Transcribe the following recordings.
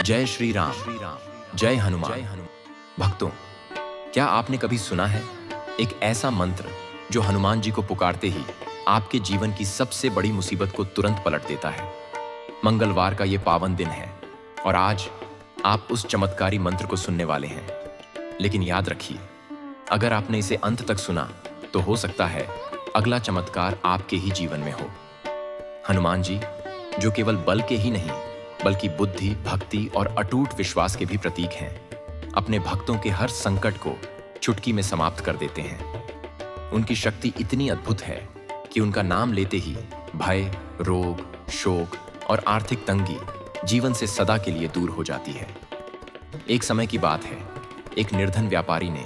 जय श्री राम, जय हनुमान। भक्तों, क्या आपने कभी सुना है एक ऐसा मंत्र जो हनुमान जी को पुकारते ही आपके जीवन की सबसे बड़ी मुसीबत को तुरंत पलट देता है? मंगलवार का ये पावन दिन है और आज आप उस चमत्कारी मंत्र को सुनने वाले हैं। लेकिन याद रखिए, अगर आपने इसे अंत तक सुना तो हो सकता है अगला चमत्कार आपके ही जीवन में हो। हनुमान जी, जो केवल बल के ही नहीं बल्कि बुद्धि, भक्ति और अटूट विश्वास के भी प्रतीक हैं, अपने भक्तों के हर संकट को चुटकी में समाप्त कर देते हैं। उनकी शक्ति इतनी अद्भुत है कि उनका नाम लेते ही भय, रोग, शोक और आर्थिक तंगी जीवन से सदा के लिए दूर हो जाती है। एक समय की बात है, एक निर्धन व्यापारी ने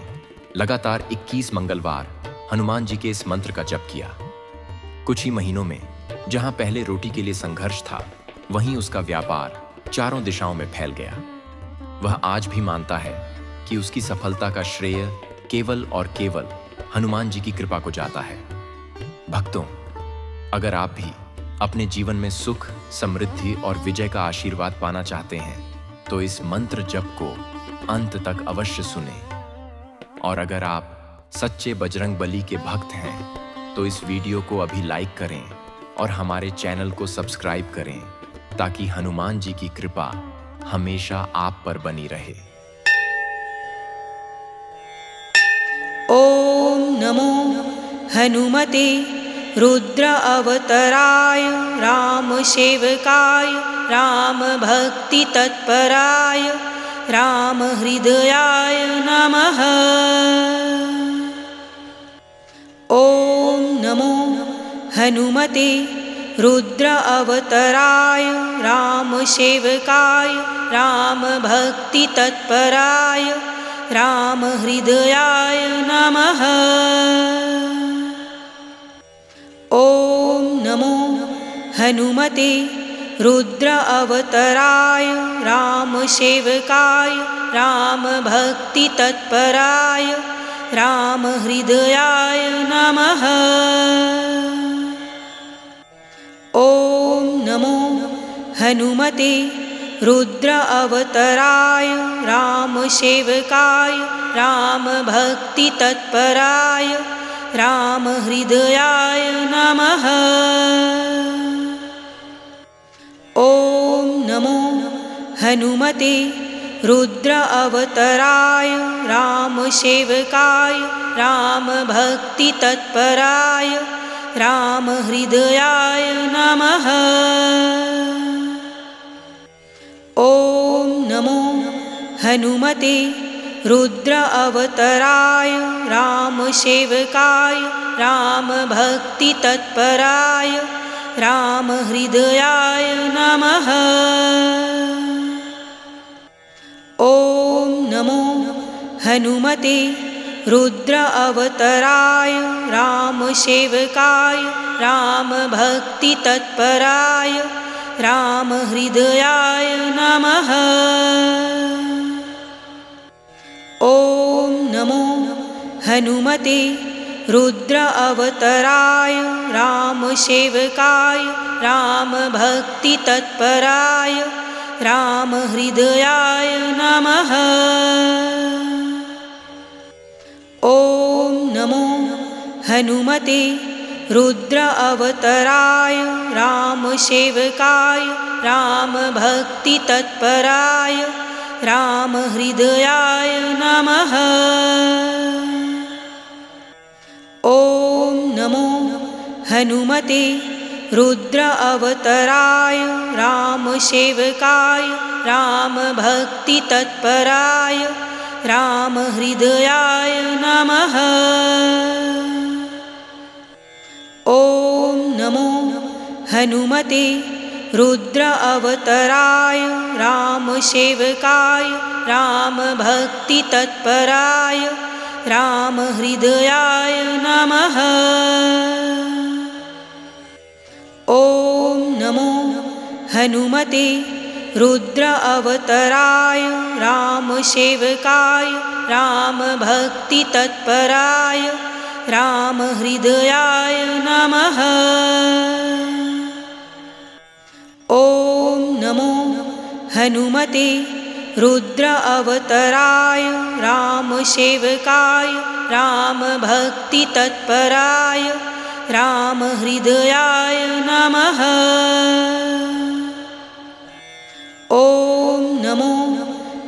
लगातार 21 मंगलवार हनुमान जी के इस मंत्र का जप किया। कुछ ही महीनों में जहां पहले रोटी के लिए संघर्ष था, वहीं उसका व्यापार चारों दिशाओं में फैल गया। वह आज भी मानता है कि उसकी सफलता का श्रेय केवल और केवल हनुमान जी की कृपा को जाता है। भक्तों, अगर आप भी अपने जीवन में सुख, समृद्धि और विजय का आशीर्वाद पाना चाहते हैं तो इस मंत्र जप को अंत तक अवश्य सुनें। और अगर आप सच्चे बजरंगबली के भक्त हैं तो इस वीडियो को अभी लाइक करें और हमारे चैनल को सब्सक्राइब करें ताकि हनुमान जी की कृपा हमेशा आप पर बनी रहे। ओम नमो हनुमते रुद्र अवतराय राम सेवकाय राम भक्ति तत्पराय राम हृदयाय नमः। ओम नमो हनुमते रुद्र अवतराय राम सेवकाय राम भक्ति तत्पराय राम हृदयाय नमः। ओम नमो हनुमते रुद्र अवतराय राम सेवकाय राम भक्ति तत्पराय राम हृदयाय नमः। ओम नमो हनुमते रुद्र अवतराय राम सेवकाय राम भक्ति तत्पराय राम हृदयाय नमः। ओम नमो हनुमते रुद्र अवतराय राम सेवकाय राम भक्ति तत्पराय राम हृदयाय नमः। ओम नमो हनुमते रुद्र अवतराय राम सेवकाय राम भक्ति तत्पराय राम हृदयाय नमः। ओम नमो हनुमते रुद्र अवतराय राम सेवकाय राम भक्ति तत्पराय राम हृदयाय नमः। ओम नमो हनुमते रुद्र अवतराय राम सेवकाय राम भक्ति तत्पराय राम हृदयाय नमः। ओम नमो हनुमते रुद्र अवतराय राम सेवकाय राम भक्ति तत्पराय राम हृदयाय नमः। ओम नमो हनुमते रुद्र अवतराय राम सेवकाय राम भक्ति तत्पराय राम हृदयाय नमः। ओम नमो हनुमते रुद्र अवतराय राम सेवकाय राम भक्ति तत्पराय राम हृदयाय नमः। ओम नमो हनुमते रुद्र अवतराय राम सेवकाय राम भक्ति तत्पराय राम हृदयाय नमः। ओम नमो हनुमते रुद्र अवतराय रामसेवकाय रामभक्तितत्पराय रामहृदयाय नमः। ॐ नमो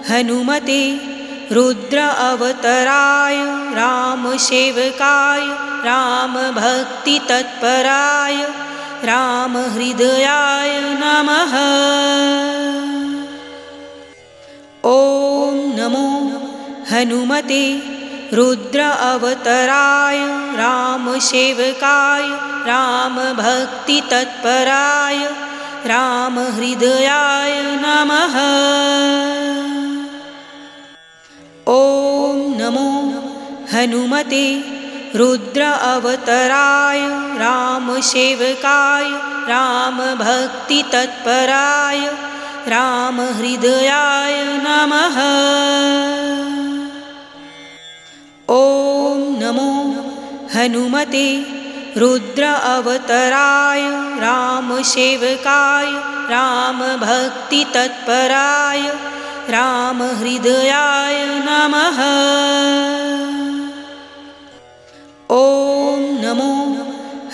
हनुमते रुद्र अवतराय रामसेवकाय रामभक्तितत्पराय रामहृदयाय नमः। ॐ नमो हनुमते रुद्र अवतराय रामसेवकाय रामभक्तितत्पराय रामहृदयाय नमः। ॐ नमो हनुमते रुद्र अवतराय रामसेवकाय रामभक्तितत्पराय रामहृदयाय नमः। ॐ नमो हनुमते रुद्र अवतराय रामसेवकाय रामभक्तितत्पराय रामहृदयाय नमः। ॐ नमो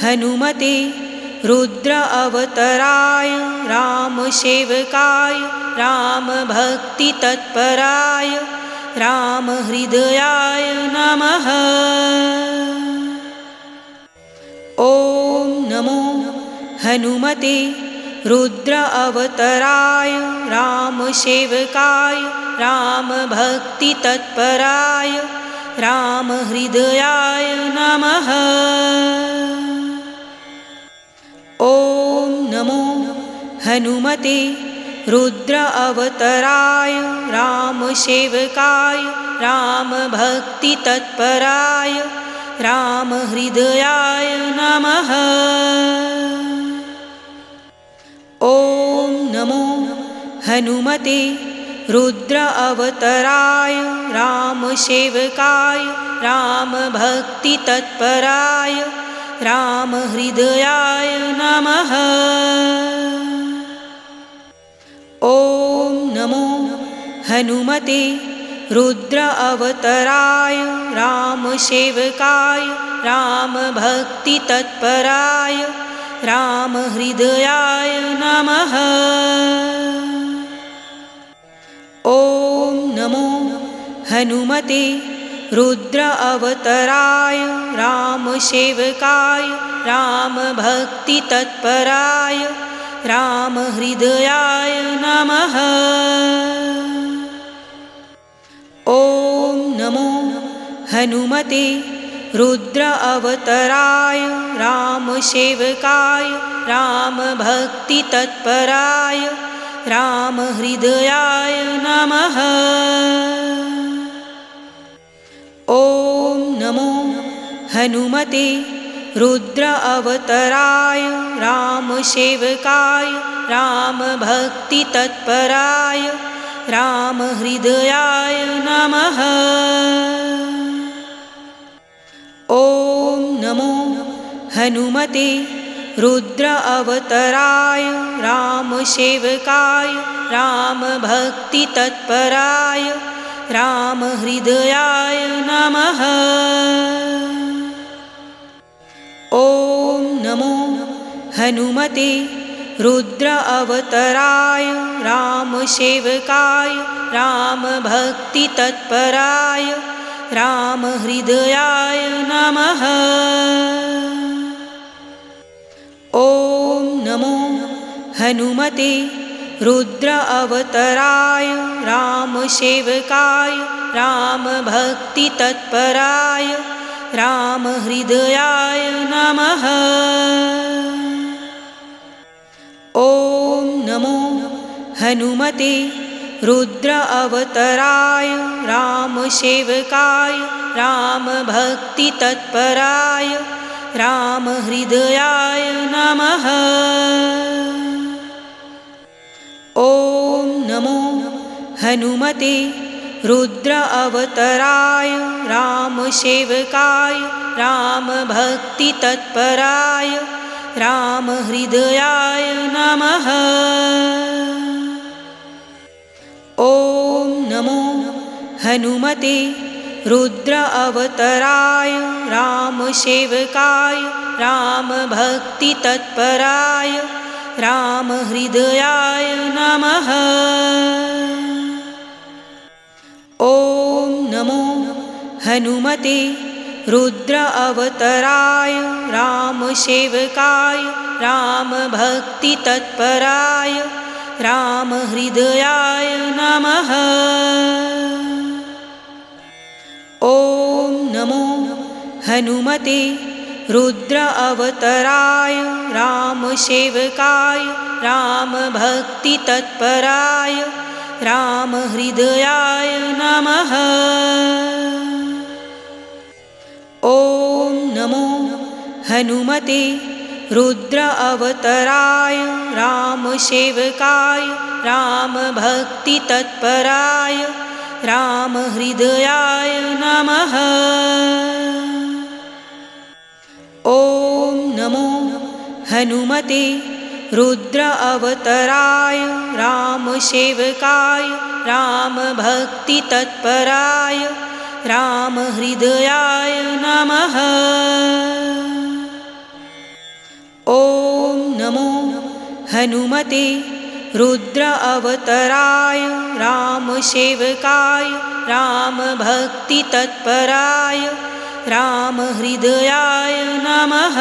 हनुमते रुद्र अवतराय रामसेवकाय रामभक्तितत्पराय रामहृदयाय नमः। ॐ नमो हनुमते रुद्र अवतराय रामसेवकाय रामभक्तितत्पराय रामहृदयाय नमः। ॐ नमो हनुमते रुद्र अवतराय रामसेवकाय रामभक्तितत्पराय रामहृदयाय नमः। ॐ नमो हनुमते रुद्र अवतराय रामसेवकाय रामभक्तितत्पराय रामहृदयाय नमः। ॐ नमो हनुमते रुद्र अवतराय रामसेवकाय रामभक्तितत्पराय रामहृदयाय नमः। ॐ नमो हनुमते रुद्र अवतराय रामसेवकाय रामभक्तितत्पराय रामहृदयाय नमः। ॐ नमो हनुमते रुद्र अवतराय रामसेवकाय रामभक्तितत्पराय रामहृदयाय नमः। ॐ नमो हनुमते रुद्र अवतराय रामसेवकाय रामभक्तितत्पराय रामहृदयाय नमः। ॐ नमो हनुमते रुद्र अवतराय रामसेवकाय रामभक्तितत्पराय रामहृदयाय नमः। ॐ नमो हनुमते रुद्र अवतराय रामसेवकाय रामभक्तितत्पराय रामहृदयाय नमः। ॐ नमो हनुमते रुद्र अवतराय रामसेवकाय रामभक्तितत्पराय रामहृदयाय नमः। ॐ नमो हनुमते रुद्र अवतराय रामसेवकाय रामभक्तितत्पराय रामहृदयाय नमः। ॐ नमो हनुमते रुद्र अवतराय रामसेवकाय रामभक्तितत्पराय रामहृदयाय नमः। हनुमते रुद्र अवतराय रामसेवकाय रामभक्तितत्पराय रामहृदयाय नमः। ॐ नमो हनुमते रुद्र अवतराय रामसेवकाय रामभक्तितत्पराय रामहृदयाय नमः। ॐ नमो हनुमते रुद्र अवतराय रामसेवकाय रामभक्तितत्पराय रामहृदयाय नमः। ॐ नमो हनुमते रुद्र अवतराय रामसेवकाय रामभक्तितत्पराय रामहृदयाय नमः। ॐ नमो हनुमते रुद्र अवतराय रामसेवकाय रामभक्तितत्पराय रामहृदयाय नमः। ॐ नमो हनुमते रुद्र अवतराय रामसेवकाय रामभक्तितत्पराय रामहृदयाय नमः।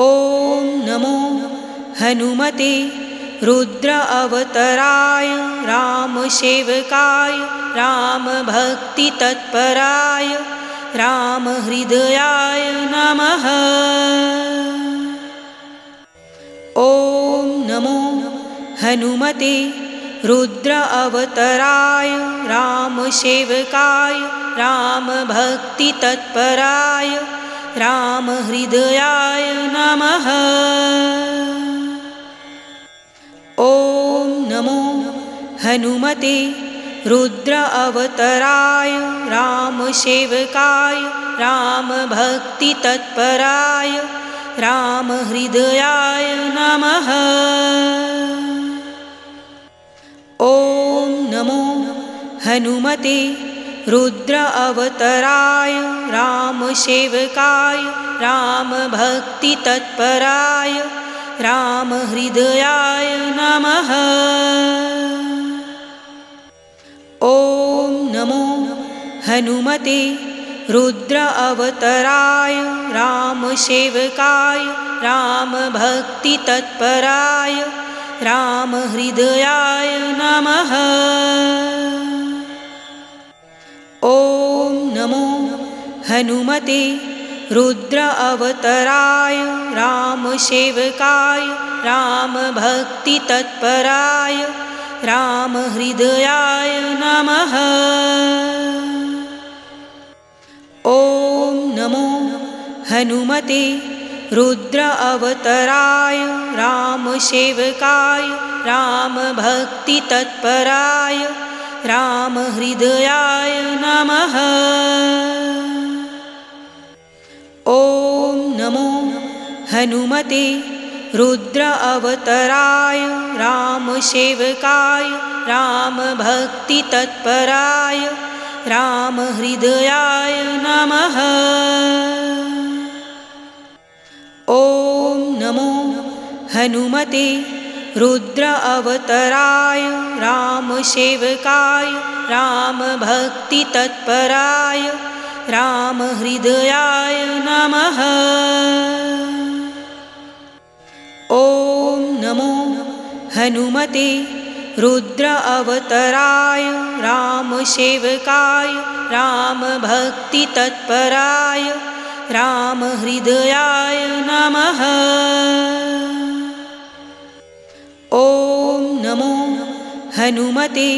ॐ नमो हनुमते रुद्र अवतराय रामसेवकाय रामभक्तितत्पराय रामहृदयाय नमः। ॐ नमो हनुमते रुद्र अवतराय रामसेवकाय रामभक्तितत्पराय रामहृदयाय नमः। ॐ नमो हनुमते रुद्र अवतराय रामसेवकाय रामभक्तितत्पराय रामहृदयाय नमः। ॐ नमो हनुमते रुद्र अवतराय रामसेवकाय रामभक्तितत्पराय रामहृदयाय नमः। ॐ नमो हनुमते रुद्र अवतराय रामसेवकाय रामभक्तितत्पराय रामहृदयाय नमः। ॐ नमो हनुमते रुद्र अवतराय रामसेवकाय रामभक्तितत्पराय रामहृदयाय नमः। ॐ नमो हनुमते रुद्र अवतराय रामसेवकाय रामभक्तितत्पराय रामहृदयाय नमः। ॐ नमो हनुमते रुद्र अवतराय रामसेवकाय रामभक्तितत्पराय रामहृदयाय नमः। ॐ नमो हनुमते रुद्र अवतराय रामसेवकाय रामभक्तितत्पराय रामहृदयाय नमः। ॐ नमो हनुमते रुद्र अवतराय रामसेवकाय रामभक्तितत्पराय रामहृदयाय नमः। ॐ नमो हनुमते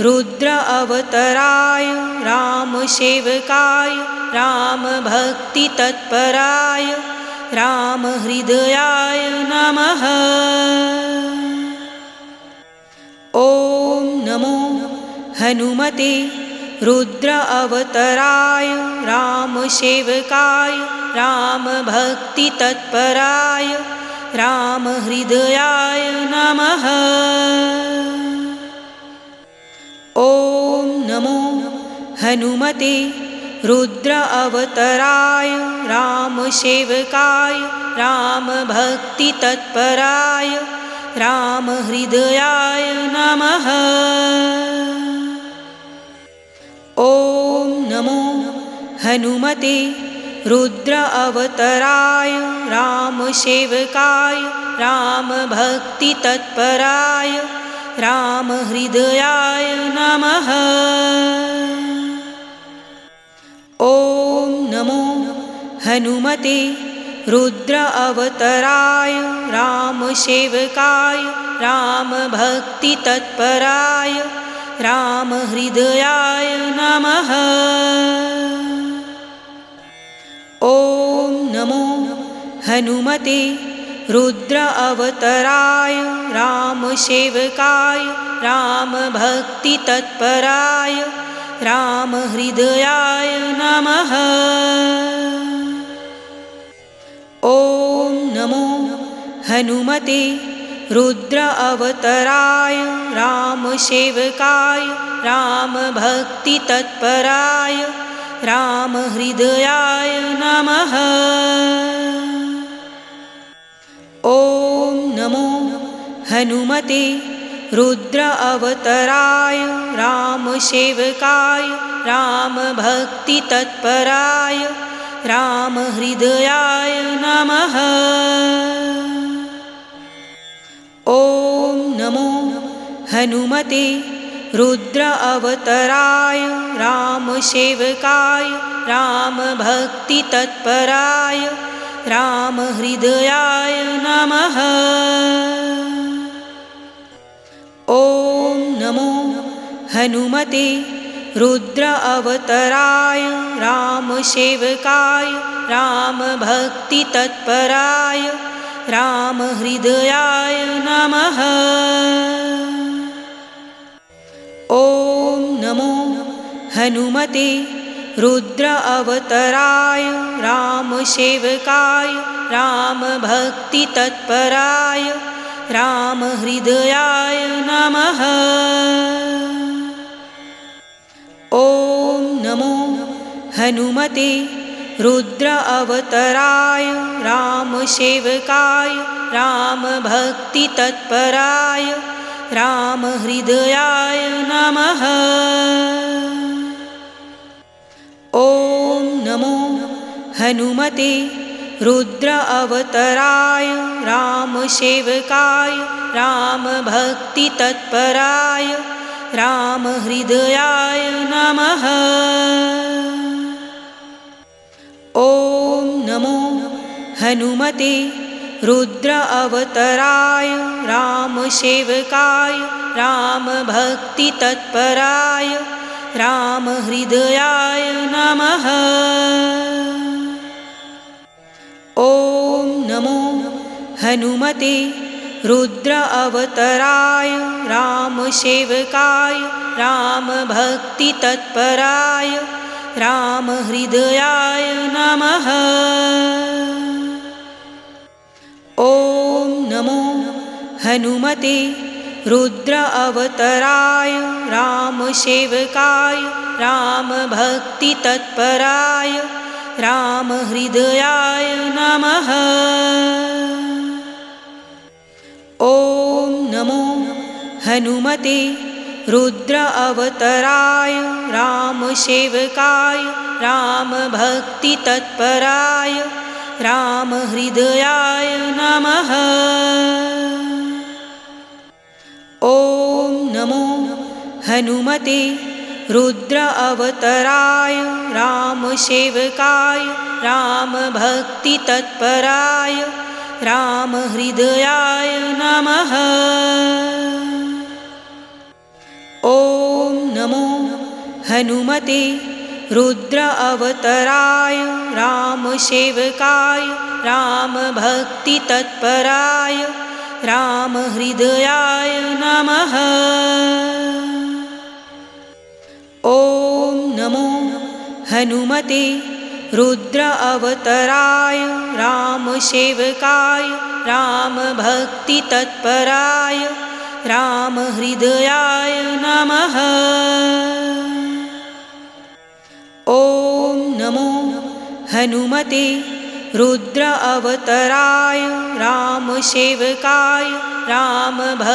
रुद्र अवतराय रामसेवकाय रामभक्तितत्पराय रामहृदयाय नमः। ॐ नमो हनुमते रुद्र अवतराय रामसेवकाय रामभक्तितत्पराय रामहृदयाय नमः। हनुमते रुद्र अवतराय रामसेवकाय रामभक्तितत्पराय रामहृदयाय नमः। ॐ नमो हनुमते रुद्र अवतराय रामसेवकाय रामभक्तितत्पराय रामहृदयाय नमः। ॐ नमो हनुमते रुद्र अवतराय रामसेवकाय रामभक्तितत्पराय रामहृदयाय नमः। ॐ नमो हनुमते रुद्र अवतराय रामसेवकाय रामभक्तितत्पराय रामहृदयाय नमः। ॐ नमो हनुमते रुद्र अवतराय रामसेवकाय रामभक्तितत्पराय रामहृदयाय नमः। ॐ नमो हनुमते रुद्र अवतराय रामसेवकाय रामभक्तितत्पराय रामहृदयाय नमः। ॐ नमो हनुमते रुद्र अवतराय रामसेवकाय रामभक्तितत्पराय रामहृदयाय नमः। ॐ नमो हनुमते रुद्र अवतराय रामसेवकाय रामभक्तितत्पराय रामहृदयाय नमः। ॐ नमो हनुमते रुद्र अवतराय रामसेवकाय रामभक्तितत्पराय रामहृदयाय नमः। ॐ नमो हनुमते रुद्र अवतराय रामसेवकाय रामभक्तितत्पराय रामहृदयाय नमः। ॐ नमो हनुमते रुद्र अवतराय रामसेवकाय रामभक्तितत्पराय रामहृदयाय नमः। ॐ नमो हनुमते रुद्र अवतराय रामसेवकाय रामभक्तितत्पराय रामहृदयाय नमः। ॐ नमो हनुमते रुद्र अवतराय रामसेवकाय रामभक्तितत्पराय रामहृदयाय नमः। ॐ नमो हनुमते रुद्र अवतराय रामसेवकाय रामभक्तितत्पराय रामहृदयाय नमः। ॐ नमो हनुमते रुद्र अवतराय रामसेवकाय रामभक्तितत्पराय रामहृदयाय नमः। ॐ नमो हनुमते रुद्र अवतराय रामसेवकाय रामभक्तितत्पराय रामहृदयाय नमः। ॐ नमो हनुमते रुद्र अवतराय रामसेवकाय रामभक्तितत्पराय रामहृदयाय नमः। ॐ नमो हनुमते रुद्र अवतराय रामसेवकाय रामभक्तितत्पराय रामहृदयाय नमः। ॐ नमो हनुमते रुद्र अवतराय रामसेवकाय रामभक्तितत्पराय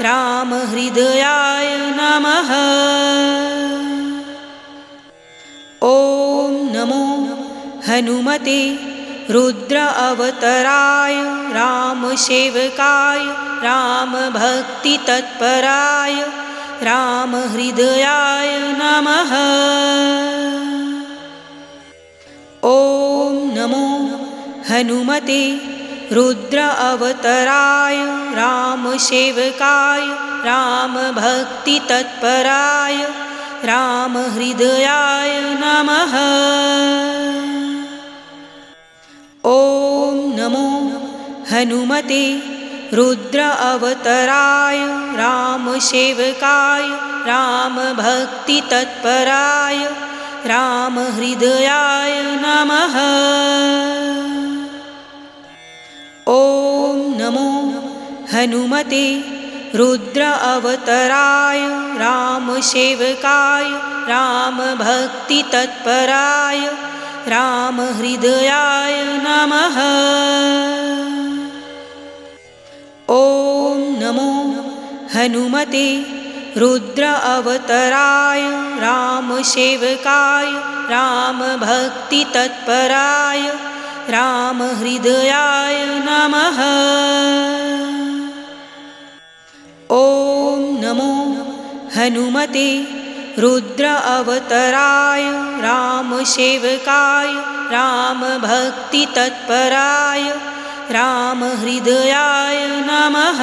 रामहृदयाय नमः। ॐ नमो हनुमते रुद्र अवतराय रामसेवकाय रामभक्तितत्पराय रामहृदयाय नमः। ॐ नमो हनुमते रुद्र अवतराय रामसेवकाय रामभक्तितत्पराय रामहृदयाय नमः। ॐ नमो हनुमते रुद्र अवतराय रामसेवकाय रामभक्तितत्पराय रामहृदयाय नमः। ॐ नमो हनुमते रुद्र अवतराय रामसेवकाय रामभक्तितत्पराय रामहृदयाय नमः। ॐ नमो हनुमते रुद्र अवतराय रामसेवकाय रामभक्तितत्पराय रामहृदयाय नमः। ॐ नमो हनुमते रुद्र अवतराय रामसेवकाय रामभक्तितत्पराय रामहृदयाय नमः।